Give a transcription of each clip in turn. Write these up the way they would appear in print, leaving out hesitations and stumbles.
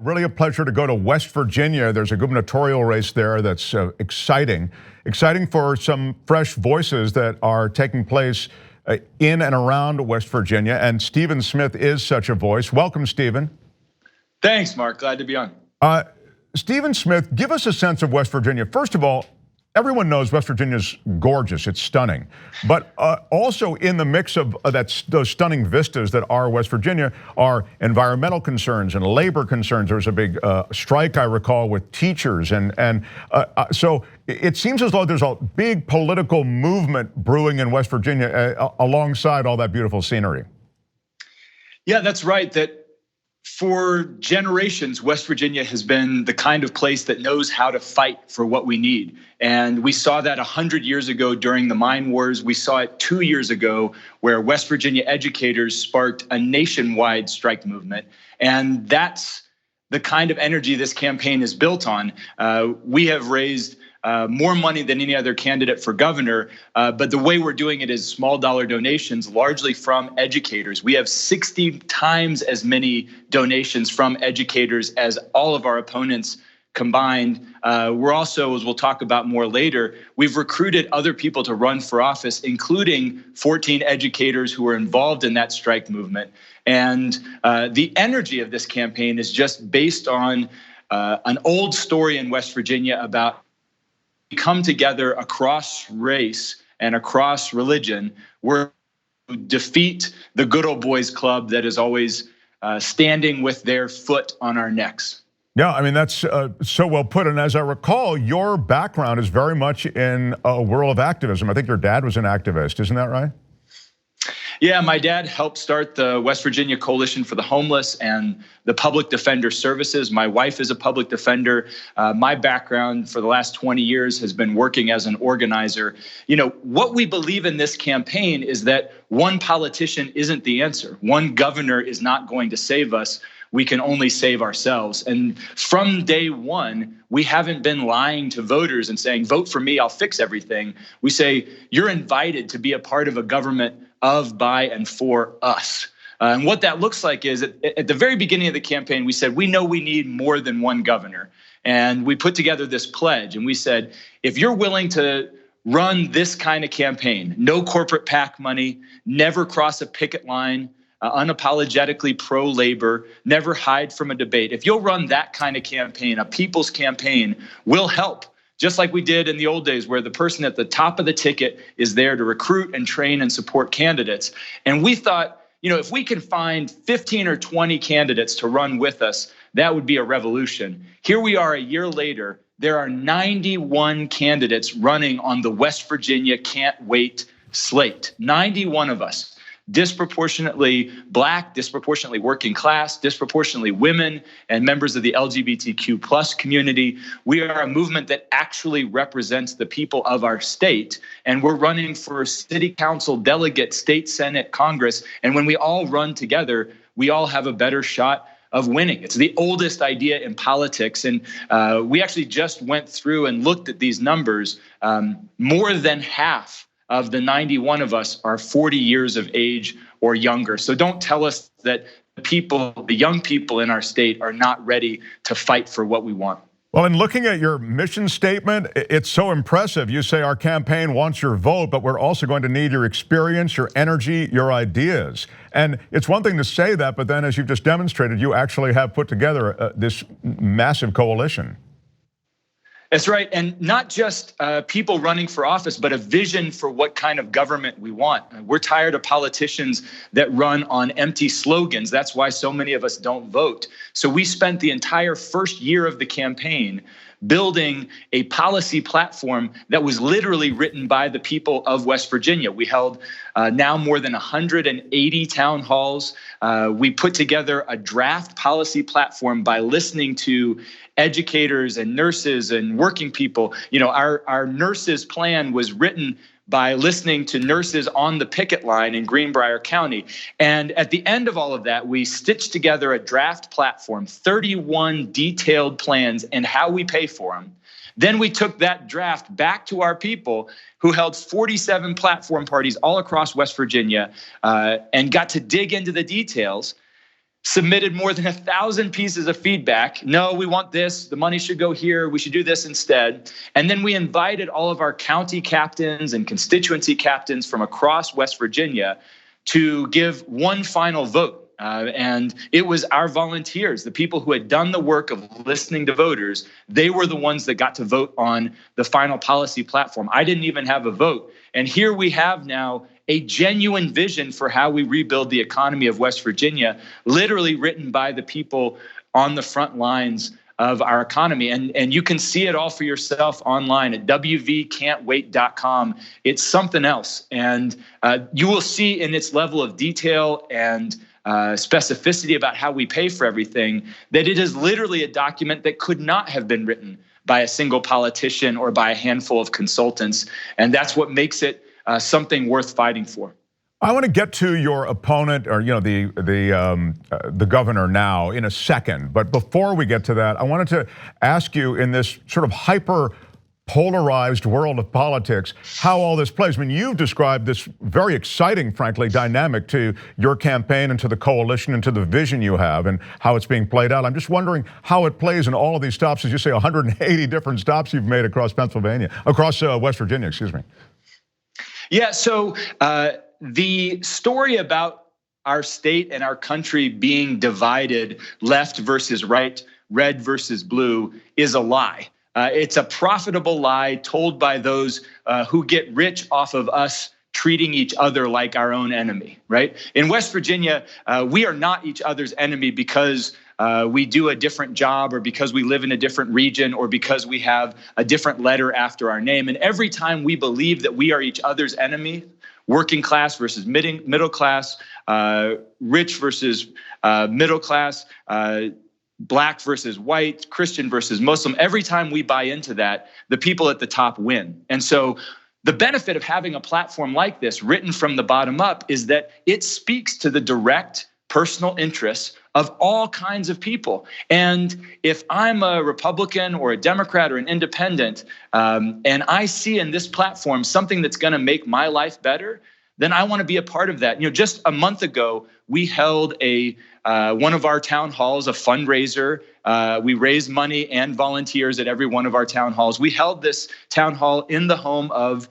Really a pleasure to go to West Virginia. There's a gubernatorial race there that's exciting. Exciting for some fresh voices that are taking place in and around West Virginia. And Stephen Smith is such a voice. Welcome, Stephen. Thanks, Mark. Glad to be on. Stephen Smith, give us a sense of West Virginia. First of all, everyone knows West Virginia's gorgeous. It's stunning. But also in the mix of those stunning vistas that are West Virginia are environmental concerns and labor concerns. There was a big strike, I recall, with teachers. So it seems as though there's a big political movement brewing in West Virginia alongside all that beautiful scenery. Yeah, that's right. That for generations, West Virginia has been the kind of place that knows how to fight for what we need. And we saw that 100 years ago during the mine wars. We saw it 2 years ago where West Virginia educators sparked a nationwide strike movement. And that's the kind of energy this campaign is built on. We have raised more money than any other candidate for governor, but the way we're doing it is small dollar donations, largely from educators. We have 60 times as many donations from educators as all of our opponents combined. We're also, as we'll talk about more later, we've recruited other people to run for office, including 14 educators who were involved in that strike movement. And the energy of this campaign is just based on an old story in West Virginia about come together across race and across religion. We're defeat the good old boys club that is always standing with their foot on our necks. Yeah, I mean, that's so well put. And as I recall, your background is very much in a world of activism. I think your dad was an activist, isn't that right? Yeah, my dad helped start the West Virginia Coalition for the Homeless and the Public Defender Services. My wife is a public defender. My background for the last 20 years has been working as an organizer. You know, what we believe in this campaign is that one politician isn't the answer. One governor is not going to save us. We can only save ourselves. And from day one, we haven't been lying to voters and saying, vote for me, I'll fix everything. We say, you're invited to be a part of a government of, by, and for us. And what that looks like is at the very beginning of the campaign, we said, we know we need more than one governor. And we put together this pledge and we said, if you're willing to run this kind of campaign, no corporate PAC money, never cross a picket line, unapologetically pro-labor, never hide from a debate. If you'll run that kind of campaign, a people's campaign, we'll help. Just like we did in the old days where the person at the top of the ticket is there to recruit and train and support candidates. And we thought, you know, if we can find 15 or 20 candidates to run with us, that would be a revolution. Here we are a year later, there are 91 candidates running on the West Virginia Can't Wait slate, 91 of us. Disproportionately Black, disproportionately working class, disproportionately women, and members of the LGBTQ plus community. We are a movement that actually represents the people of our state, and we're running for city council, delegate, state senate, Congress, and when we all run together, we all have a better shot of winning. It's the oldest idea in politics, and we actually just went through and looked at these numbers. More than half of the 91 of us are 40 years of age or younger. So don't tell us that the young people in our state are not ready to fight for what we want. Well, in looking at your mission statement, it's so impressive. You say our campaign wants your vote, but we're also going to need your experience, your energy, your ideas. And it's one thing to say that, but then as you've just demonstrated, you actually have put together this massive coalition. That's right. And not just people running for office, but a vision for what kind of government we want. We're tired of politicians that run on empty slogans. That's why so many of us don't vote. So we spent the entire first year of the campaign building a policy platform that was literally written by the people of West Virginia. We held now more than 180 town halls. We put together a draft policy platform by listening to educators and nurses and working people. You know, our nurses plan was written by listening to nurses on the picket line in Greenbrier County. And at the end of all of that, we stitched together a draft platform, 31 detailed plans and how we pay for them. Then we took that draft back to our people who held 47 platform parties all across West Virginia and got to dig into the details. submitted more than 1,000 pieces of feedback. No, we want this. The money should go here. We should do this instead. And then we invited all of our county captains and constituency captains from across West Virginia to give one final vote. And it was our volunteers, the people who had done the work of listening to voters. They were the ones that got to vote on the final policy platform. I didn't even have a vote. And here we have now a genuine vision for how we rebuild the economy of West Virginia, literally written by the people on the front lines of our economy. And you can see it all for yourself online at wvcan'twait.com. It's something else. And you will see in its level of detail and specificity about how we pay for everything, that it is literally a document that could not have been written by a single politician or by a handful of consultants. And that's what makes it something worth fighting for. I want to get to your opponent, or the governor now, in a second. But before we get to that, I wanted to ask you, in this sort of hyper polarized world of politics, how all this plays. I mean, you've described this very exciting, frankly, dynamic to your campaign and to the coalition and to the vision you have and how it's being played out. I'm just wondering how it plays in all of these stops, as you say, 180 different stops you've made across West Virginia, excuse me. Yeah, so the story about our state and our country being divided, left versus right, red versus blue, is a lie. It's a profitable lie told by those who get rich off of us treating each other like our own enemy, right? In West Virginia, we are not each other's enemy because we do a different job, or because we live in a different region, or because we have a different letter after our name. And every time we believe that we are each other's enemy, working class versus middle class, rich versus middle class, Black versus white, Christian versus Muslim, every time we buy into that, the people at the top win. And so the benefit of having a platform like this written from the bottom up is that it speaks to the direct personal interests of all kinds of people. And if I'm a Republican or a Democrat or an independent, and I see in this platform something that's going to make my life better, then I want to be a part of that. Just a month ago, we held one of our town halls, a fundraiser. We raised money and volunteers at every one of our town halls. We held this town hall in the home of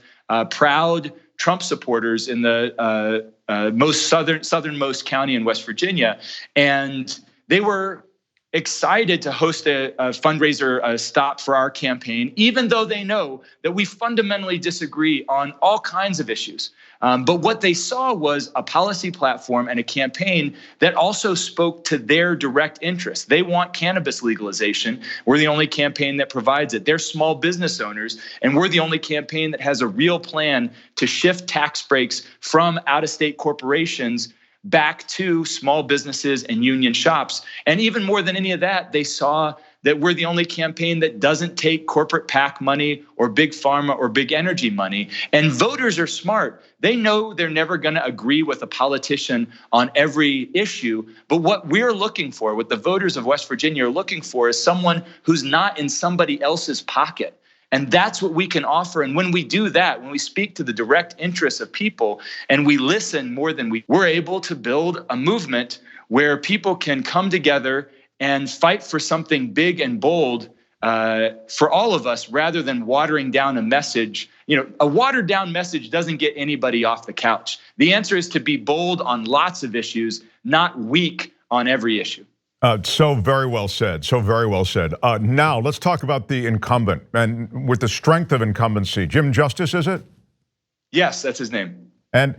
proud Trump supporters in the most southernmost county in West Virginia, and they were excited to host a fundraiser stop for our campaign, even though they know that we fundamentally disagree on all kinds of issues. But what they saw was a policy platform and a campaign that also spoke to their direct interests. They want cannabis legalization. We're the only campaign that provides it. They're small business owners, and we're the only campaign that has a real plan to shift tax breaks from out-of-state corporations back to small businesses and union shops. And even more than any of that, they saw that we're the only campaign that doesn't take corporate PAC money or big pharma or big energy money. And voters are smart. They know they're never going to agree with a politician on every issue. But what we're looking for, what the voters of West Virginia are looking for, is someone who's not in somebody else's pocket. And that's what we can offer. And when we do that, when we speak to the direct interests of people and we listen more than we're able to build a movement where people can come together and fight for something big and bold for all of us, rather than watering down a message. A watered down message doesn't get anybody off the couch. The answer is to be bold on lots of issues, not weak on every issue. So very well said. So very well said. Now let's talk about the incumbent, and with the strength of incumbency. Jim Justice, is it? Yes, that's his name. And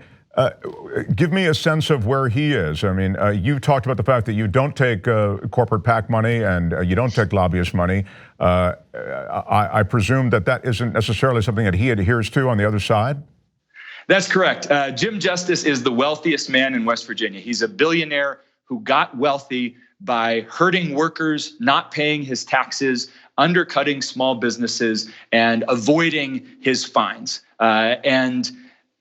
give me a sense of where he is. I mean, you talked about the fact that you don't take corporate PAC money and you don't take lobbyist money. I presume that isn't necessarily something that he adheres to on the other side? That's correct. Jim Justice is the wealthiest man in West Virginia. He's a billionaire who got wealthy by hurting workers, not paying his taxes, undercutting small businesses, and avoiding his fines. And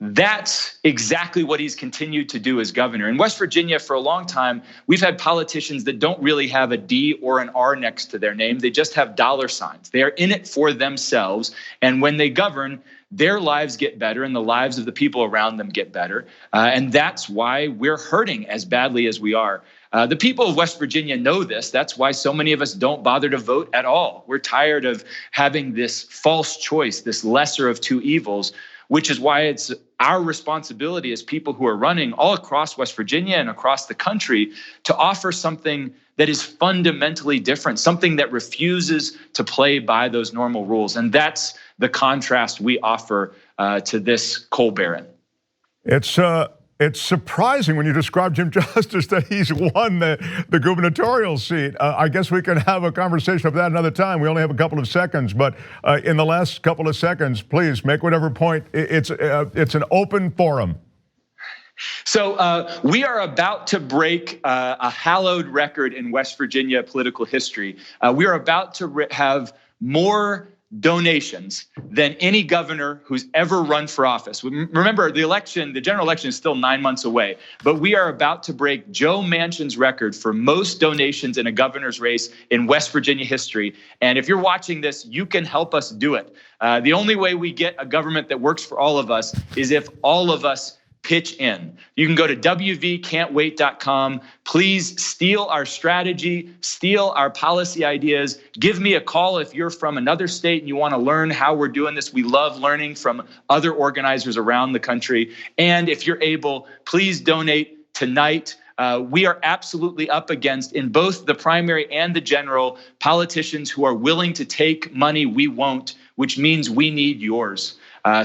that's exactly what he's continued to do as governor. In West Virginia, for a long time, we've had politicians that don't really have a D or an R next to their name. They just have dollar signs. They are in it for themselves. And when they govern, their lives get better and the lives of the people around them get better. And that's why we're hurting as badly as we are. The people of West Virginia know this. That's why so many of us don't bother to vote at all. We're tired of having this false choice, this lesser of two evils, which is why it's our responsibility as people who are running all across West Virginia and across the country to offer something that is fundamentally different, something that refuses to play by those normal rules. And that's the contrast we offer to this coal baron. It's surprising when you describe Jim Justice that he's won the gubernatorial seat. I guess we can have a conversation of that another time. We only have a couple of seconds, but in the last couple of seconds, please make whatever point. It's an open forum. So we are about to break a hallowed record in West Virginia political history. We are about to have more donations than any governor who's ever run for office. Remember, the general election is still 9 months away, but we are about to break Joe Manchin's record for most donations in a governor's race in West Virginia history. And if you're watching this, you can help us do it. The only way we get a government that works for all of us is if all of us pitch in. You can go to wvcan'twait.com. Please steal our strategy, steal our policy ideas. Give me a call if you're from another state and you want to learn how we're doing this. We love learning from other organizers around the country. And if you're able, please donate tonight. We are absolutely up against, in both the primary and the general, politicians who are willing to take money we won't, which means we need yours.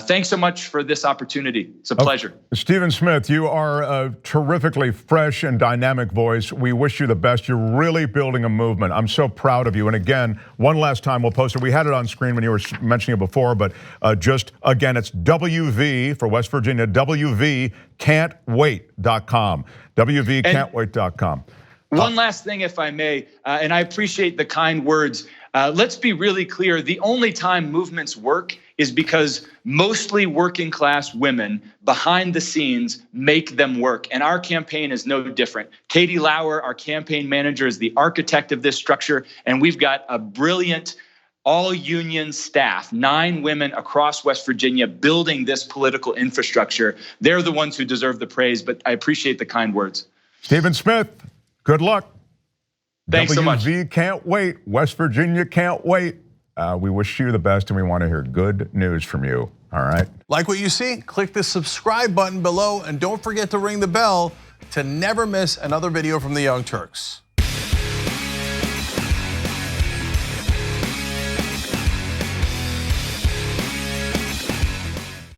Thanks so much for this opportunity. It's a pleasure. Stephen Smith, you are a terrifically fresh and dynamic voice. We wish you the best. You're really building a movement. I'm so proud of you. And again, one last time, we'll post it. We had it on screen when you were mentioning it before, but just again, it's WV for West Virginia, WVcan'twait.com. WVcan'twait.com. One last thing, if I may, and I appreciate the kind words. Let's be really clear. The only time movements work is because mostly working class women behind the scenes make them work. And our campaign is no different. Katie Lauer, our campaign manager, is the architect of this structure. And we've got a brilliant all-union staff, 9 women across West Virginia building this political infrastructure. They're the ones who deserve the praise, but I appreciate the kind words. Stephen Smith, good luck. Thanks so much. WV can't wait. West Virginia can't wait. We wish you the best, and we want to hear good news from you. All right. Like what you see? Click the subscribe button below, and don't forget to ring the bell to never miss another video from the Young Turks.